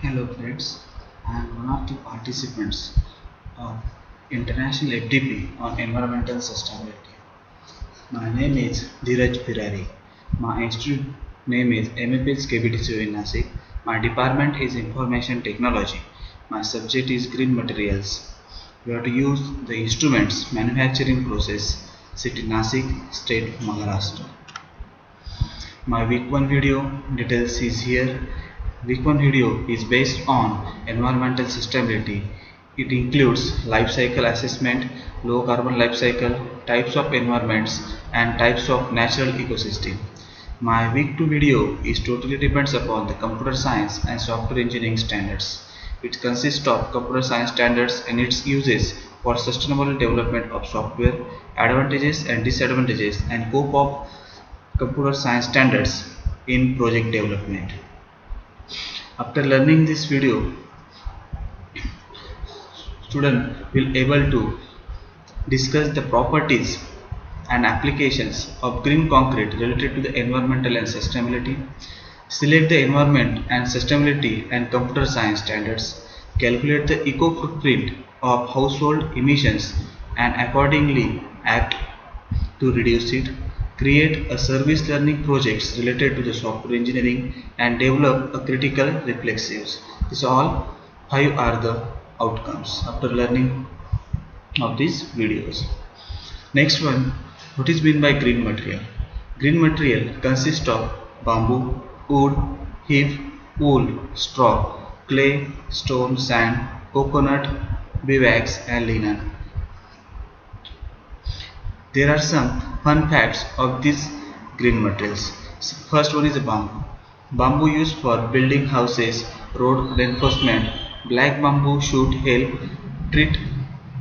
Hello friends, I am one of the participants of International FDP on Environmental Sustainability. My name is Dheeraj Pirari. My institute name is MEPS KBTCU in Nasik. My department is Information Technology. My subject is Green Materials. We have to use the instruments manufacturing process, city Nasik, state Maharashtra. My week 1 video details is here. Week 1 video is based on environmental sustainability. It includes life cycle assessment, low carbon life cycle, types of environments and types of natural ecosystem. My week 2 video is totally depends upon the computer science and software engineering standards. It consists of computer science standards and its uses for sustainable development of software, advantages and disadvantages and scope of computer science standards in project development. After learning this video, student will able to discuss the properties and applications of green concrete related to the environmental and sustainability, select the environment and sustainability and computer science standards, calculate the eco footprint of household emissions and accordingly act to reduce it, create a service learning projects related to the software engineering and develop a critical reflexives. These all 5 are the outcomes after learning of these videos. Next one, what is meant by green material? Green material consists of bamboo, wood, hemp, wool, straw, clay, stone, sand, coconut, beeswax and linen. There are some fun facts of these green materials. First one is bamboo. Bamboo used for building houses, road reinforcement. Black bamboo should help treat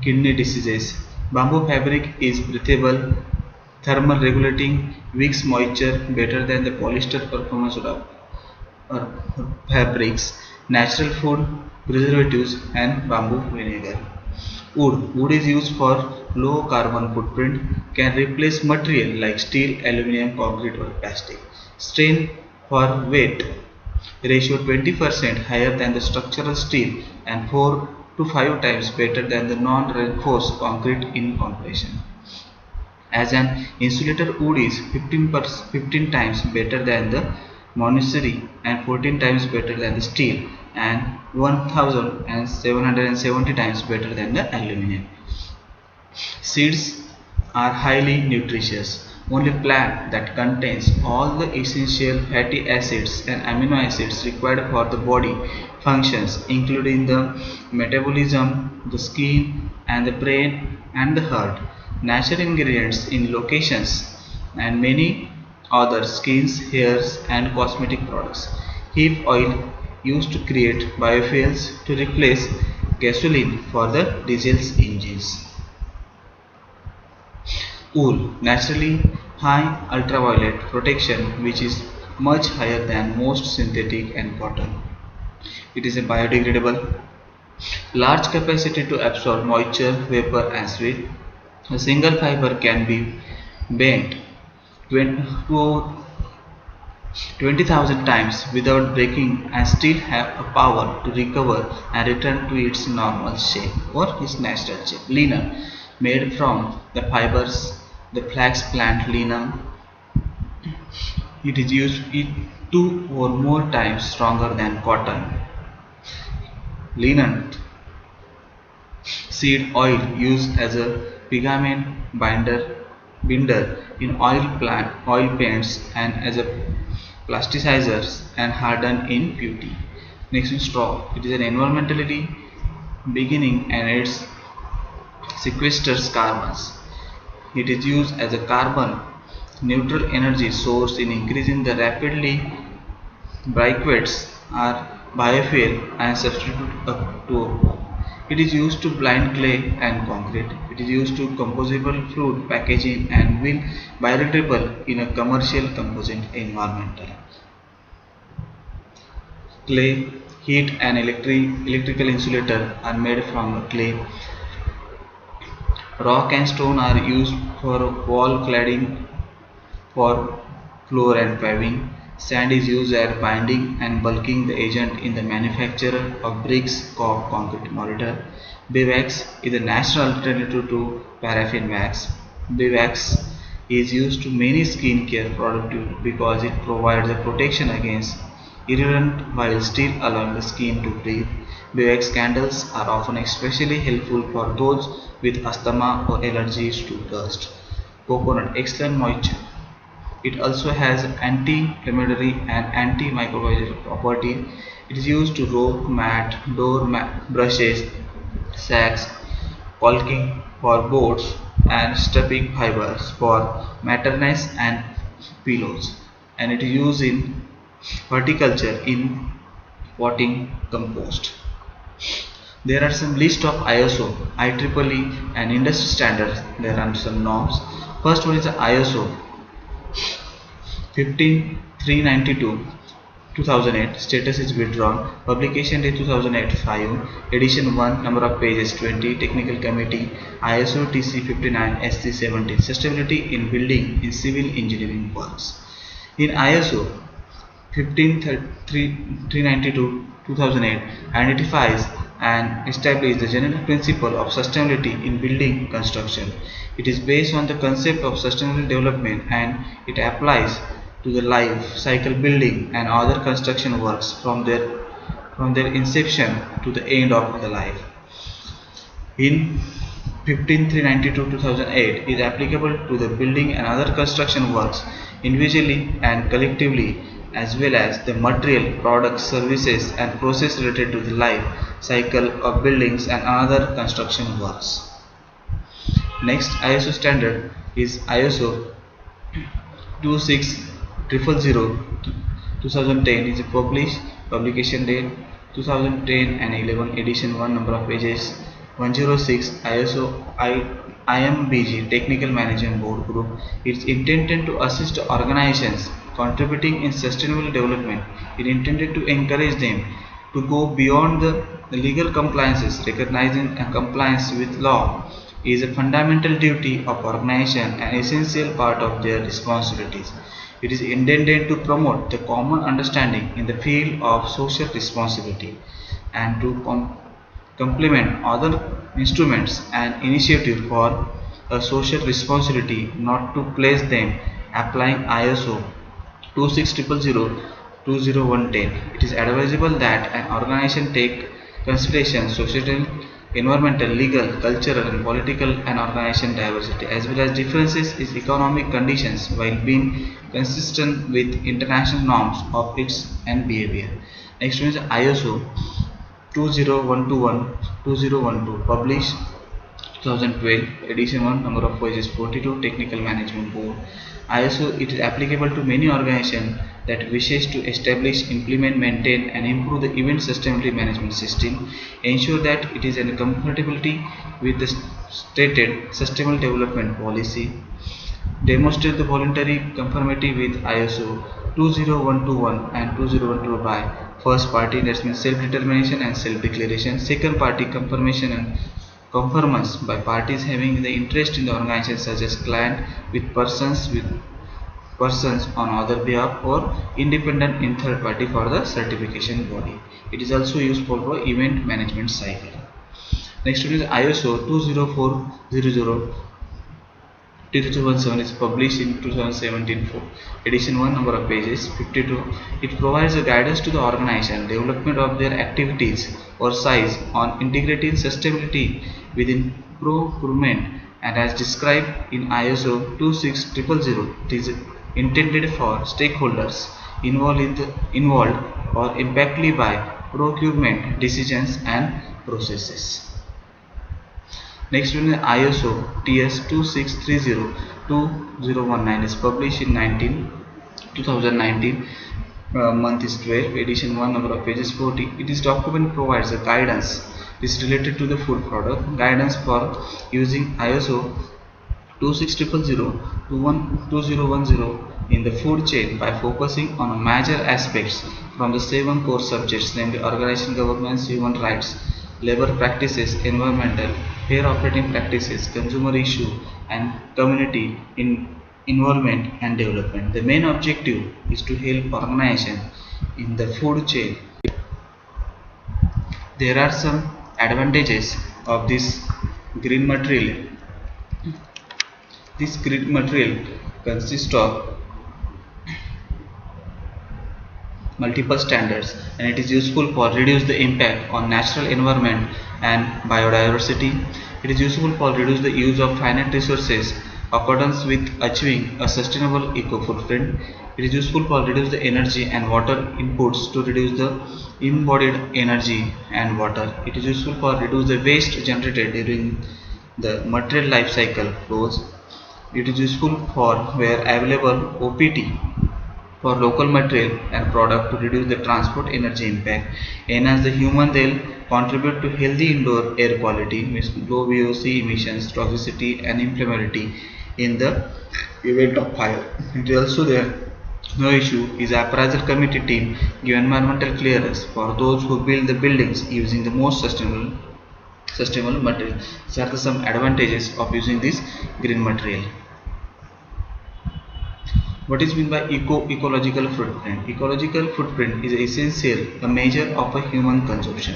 kidney diseases. Bamboo fabric is breathable, thermal regulating, wicks moisture better than the polyester performance of fabrics. Natural food, preservatives and bamboo vinegar. Wood is used for low carbon footprint, can replace material like steel, aluminum, concrete or plastic. Strain for weight ratio 20% higher than the structural steel and 4 to 5 times better than the non-reinforced concrete in compression. As an insulator, wood is 15 times better than the monoseri and 14 times better than the steel and 1770 times better than the aluminum. Seeds are highly nutritious. Only plant that contains all the essential fatty acids and amino acids required for the body functions, including the metabolism, the skin and the brain and the heart. Natural ingredients in locations and many other skins, hairs and cosmetic products. Hemp oil used to create biofuels to replace gasoline for the diesel engines. Wool, naturally high ultraviolet protection which is much higher than most synthetic and cotton. It is a biodegradable, large capacity to absorb moisture, vapor and sweat. A single fiber can be bent 20,000 times without breaking and still have a power to recover and return to its normal shape or its natural shape. Linen, made from the fibers the flax plant linum, it is used 2 or more times stronger than cotton. Linen seed oil used as a pigment binder in oil paints and as a plasticizers and harden in putty. Next is straw. It is an environmentally beginning and it sequesters carbons. It is used as a carbon neutral energy source in increasing the rapidly briquettes are biofuel and substitute up to. It is used to blind clay and concrete. It is used to composable food packaging and will biodegradable in a commercial composite environmental. Clay, heat and electrical insulator are made from clay. Rock and stone are used for wall cladding, for floor and paving. Sand is used as binding and bulking the agent in the manufacture of bricks, caulk, concrete mortar. Beeswax is a natural alternative to paraffin wax. Beeswax is used to many skin care products because it provides a protection against irritant while still allowing the skin to breathe. Beeswax candles are often especially helpful for those with asthma or allergies to dust. Coconut excellent moisture. It also has anti-inflammatory and antimicrobial properties. It is used to rope mat, door mat, brushes, sacks, caulking for boards, and stuffing fibers for mattresses and pillows. And it is used in horticulture in potting compost. There are some list of ISO, IEEE and industry standards. There are some norms. First one is the ISO 15392 2008. Status is withdrawn. Publication date 2008 5. Edition 1. Number of pages 20. Technical Committee ISO TC 59 SC 17. Sustainability in building in civil engineering works. In ISO 15392 2008 identifies and establishes the general principle of sustainability in building construction. It is based on the concept of sustainable development and it applies to the life cycle building and other construction works from their inception to the end of the life. In 15392-2008 is applicable to the building and other construction works individually and collectively, as well as the material, products, services and process related to the life cycle of buildings and other construction works. Next ISO standard is ISO 26000 2010 is published. Publication date 2010 and 11. Edition 1. Number of pages 106. ISO IMBG Technical Management Board Group. It's intended to assist organizations contributing in sustainable development. It intended to encourage them to go beyond the legal compliances. Recognizing a compliance with law is a fundamental duty of organization and essential part of their responsibilities. It is intended to promote the common understanding in the field of social responsibility and to complement other instruments and initiatives for a social responsibility, not to place them applying ISO 26000-2010. It is advisable that an organization take consideration societal, environmental, legal, cultural and political and organization diversity as well as differences in economic conditions while being consistent with international norms of its and behavior. Next one is ISO 20121-2012 published 2012. Edition 1. Number of pages 42. Technical Management Board. ISO it is applicable to many organizations that wishes to establish, implement, maintain and improve the event sustainability management system, ensure that it is in compatibility with the stated sustainable development policy, demonstrate the voluntary conformity with ISO 20121 and 2012 by first party, that means self-determination and self-declaration, second party confirmation and conformance by parties having the interest in the organization such as client with persons on other behalf or independent in third party for the certification body. It is also useful for event management cycle. Next one is ISO 20400 2017 is published in 2017 for edition 1. Number of pages 52. It provides a guidance to the organization development of their activities or size on integrating sustainability within procurement and as described in ISO 26000. It is intended for stakeholders involved or impacted by procurement decisions and processes. Next one is ISO TS 2630-2019 is published in 2019. Month is 12. Edition 1. Number of pages 40. It is document provides a guidance is related to the food product, guidance for using ISO 26000-2010 in the food chain by focusing on major aspects from the 7 core subjects, namely organization governance, human rights, labor practices, environmental, fair operating practices, consumer issue and community in involvement and development. The main objective is to help organization in the food chain. There are some advantages of this green material. This green material consists of multiple standards, and it is useful for reduce the impact on natural environment and biodiversity. It is useful for reduce the use of finite resources accordance with achieving a sustainable eco footprint. It is useful for reduce the energy and water inputs to reduce the embodied energy and water. It is useful for reduce the waste generated during the material life cycle flows. It is useful for where available OPT for local material and product to reduce the transport energy impact, enhance the human health, contribute to healthy indoor air quality, means low VOC emissions, toxicity and inflammability in the event of fire. It is also there no issue is appraisal committee team give environmental clearance for those who build the buildings using the most sustainable material. These are some advantages of using this green material. What is meant by ecological footprint? Ecological footprint is essential a measure of a human consumption.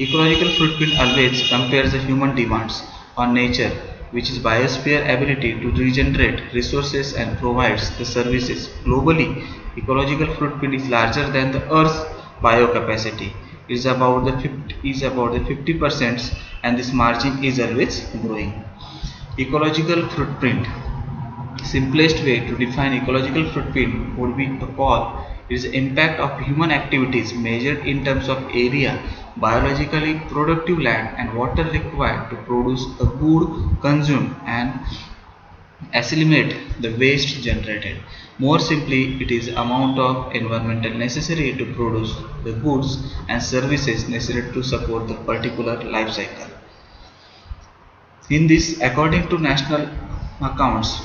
Ecological footprint always compares the human demands on nature, which is biosphere ability to regenerate resources and provides the services. Globally, ecological footprint is larger than the Earth's biocapacity. It is about the 50%, and this margin is always growing. Ecological footprint. Simplest way to define ecological footprint would be to call it is the impact of human activities measured in terms of area, biologically productive land and water required to produce a good consumed and assimilate the waste generated. More simply, it is amount of environmental necessary to produce the goods and services necessary to support the particular life cycle. In this, according to national accounts,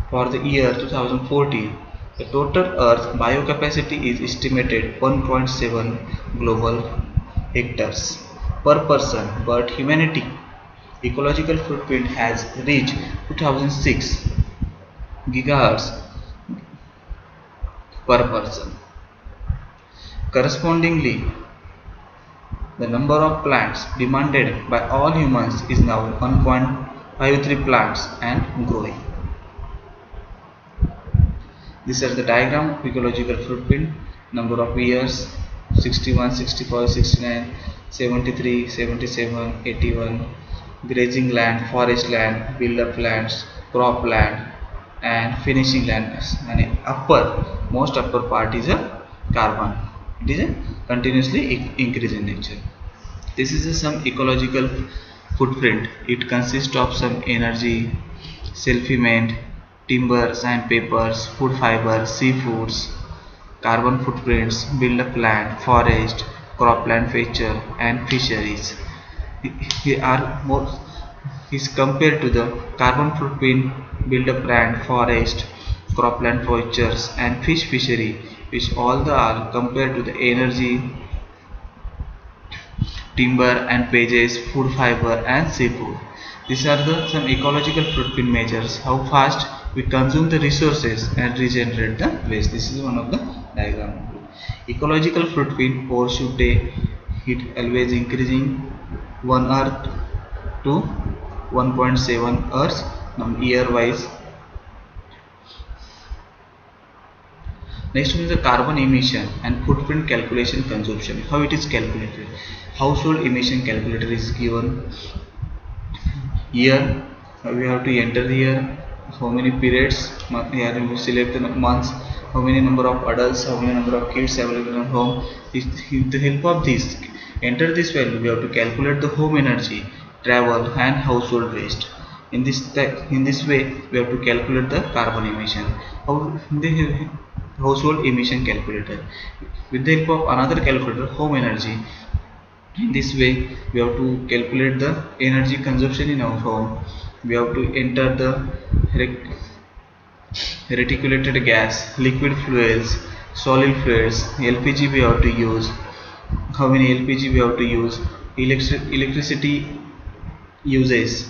for the year 2014, the total Earth biocapacity is estimated 1.7 global hectares per person, but humanity ecological footprint has reached 2006 gigahertz per person. Correspondingly, the number of plants demanded by all humans is now 1.53 plants and growing. These are the diagram of ecological footprint. Number of years 61, 65, 69, 73, 77, 81. Grazing land, forest land, build up lands, crop land and finishing land. And most upper part is a carbon. It is a continuously increasing nature. This is some ecological footprint. It consists of some energy, self-emission, timber, sandpapers, food fiber, seafoods, carbon footprints, build up land, forest, cropland feature and fisheries. Here are more is compared to the carbon footprint, build up land, forest, cropland features and fishery, which all the are compared to the energy, timber and pages, food fiber and seafood. These are some ecological footprint measures, how fast we consume the resources and regenerate the waste. This is one of the diagram. Ecological footprint overshoot day, it always increasing 1 earth to 1.7 earths year wise. Next one is the carbon emission and footprint calculation consumption. How it is calculated? Household emission calculator is given. Year we have to enter the year, how many periods, here we select the months, how many number of adults, how many number of kids available at home. With the help of this, enter this value, we have to calculate the home energy, travel and household waste. In this way, we have to calculate the carbon emission. How the household emission calculator. With the help of another calculator, home energy. In this way, we have to calculate the energy consumption in our home. We have to enter the reticulated gas, liquid fuels, solid fuels, LPG we have to use, how many LPG we have to use, electricity uses.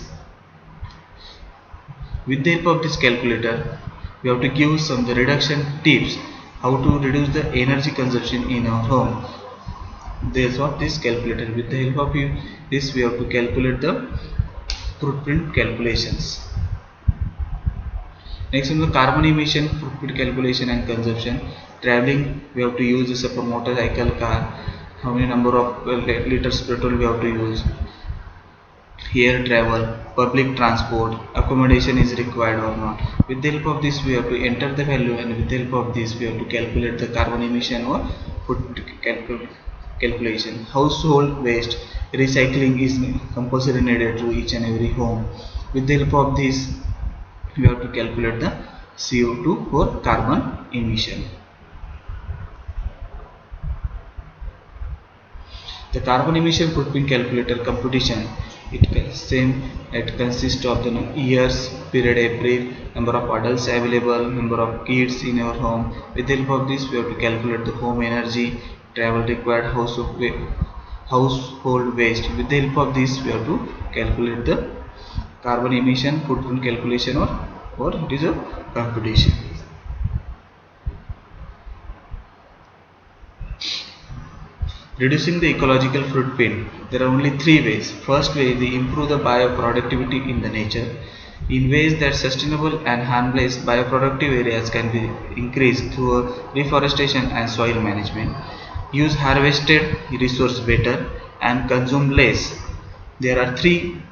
With the help of this calculator, We have to give some the reduction tips, how to reduce the energy consumption in our home. There's what this calculator. With the help of this, we have to calculate the footprint calculations. Next, on the carbon emission, footprint calculation and consumption. Traveling, we have to use a motorcycle, car. How many number of liters petrol we have to use. Air travel, public transport, accommodation is required or not. With the help of this, we have to enter the value, and with the help of this, we have to calculate the carbon emission or footprint calculation. Household waste, recycling is compulsory needed to each and every home. With the help of this, we have to calculate the CO2 or carbon emission. The carbon emission footprint calculator computation, it consists of the years, period April, number of adults available, number of kids in your home. With the help of this, we have to calculate the home energy, travel required, household waste. With the help of this, we have to calculate the carbon emission footprint calculation or it is a computation. Reducing the ecological footprint, there are only three ways. First way, they improve the bioproductivity in the nature. In ways that sustainable and harmless bioproductive areas can be increased through reforestation and soil management. Use harvested resource better and consume less. There are three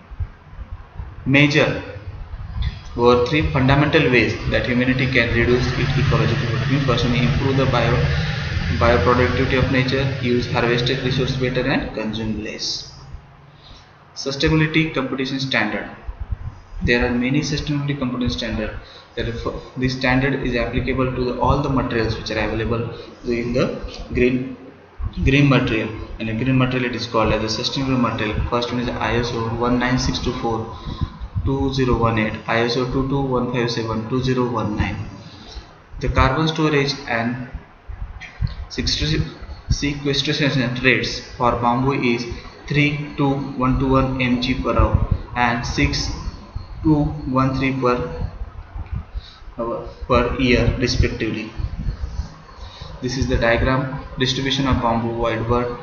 major or three fundamental ways that humanity can reduce its ecological footprint. First, we improve the bioproductivity of nature, use harvested resource better and consume less. Sustainability competition standard. There are many sustainability competition standards. This standard is applicable to all the materials which are available in the green material, and a green material it is called as a sustainable material. First one is ISO 19624 2018, ISO 22157 2019. The carbon storage and sequestration rates for bamboo is 3 to 121 mg per hour and 6 to 13 per year respectively. This is the diagram distribution of bamboo wideward,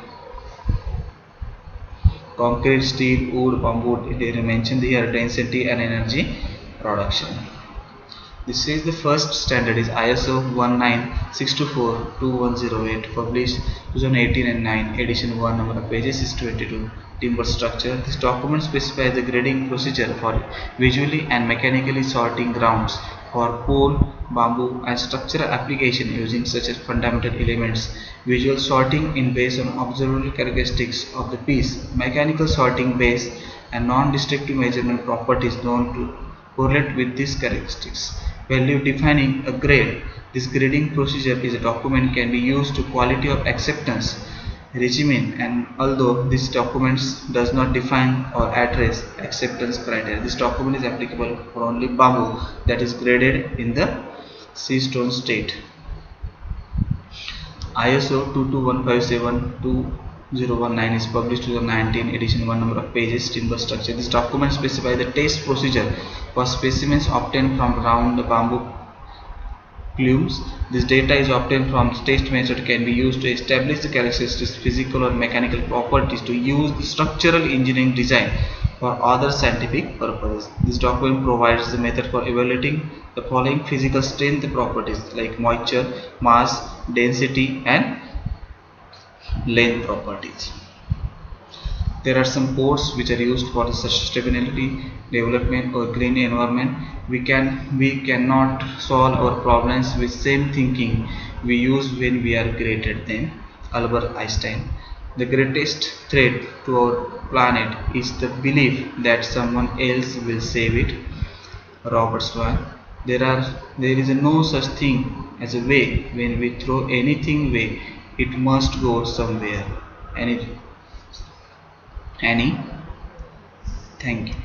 concrete, steel, wood, bamboo. They mentioned here density and energy production. This is the first standard is ISO 19624-2108, published 2018 and 9, edition 1, number of pages is 22. Timber structure. This document specifies the grading procedure for visually and mechanically sorting grounds for pole, bamboo and structural application using such as fundamental elements. Visual sorting in based on observable characteristics of the piece. Mechanical sorting based and non-destructive measurement properties known to correlate with these characteristics. Value defining a grade. This grading procedure is a document can be used to quality of acceptance regime, and although this document does not define or address acceptance criteria, this document is applicable for only bamboo that is graded in the seastone state. ISO 22157-2019 is published 2019, edition 1, number of pages, timber structure. This document specifies the test procedure for specimens obtained from round bamboo plumes. This data is obtained from test method can be used to establish the characteristics, physical or mechanical properties to use the structural engineering design for other scientific purposes. This document provides the method for evaluating the following physical strength properties like moisture, mass, density and length properties. There are some codes which are used for the sustainability development or green environment. We cannot solve our problems with same thinking we use when we are greater than Albert Einstein. The greatest threat to our planet is the belief that someone else will save it. Robert Swan. There is no such thing as a way. When we throw anything away, it must go somewhere. Thank you.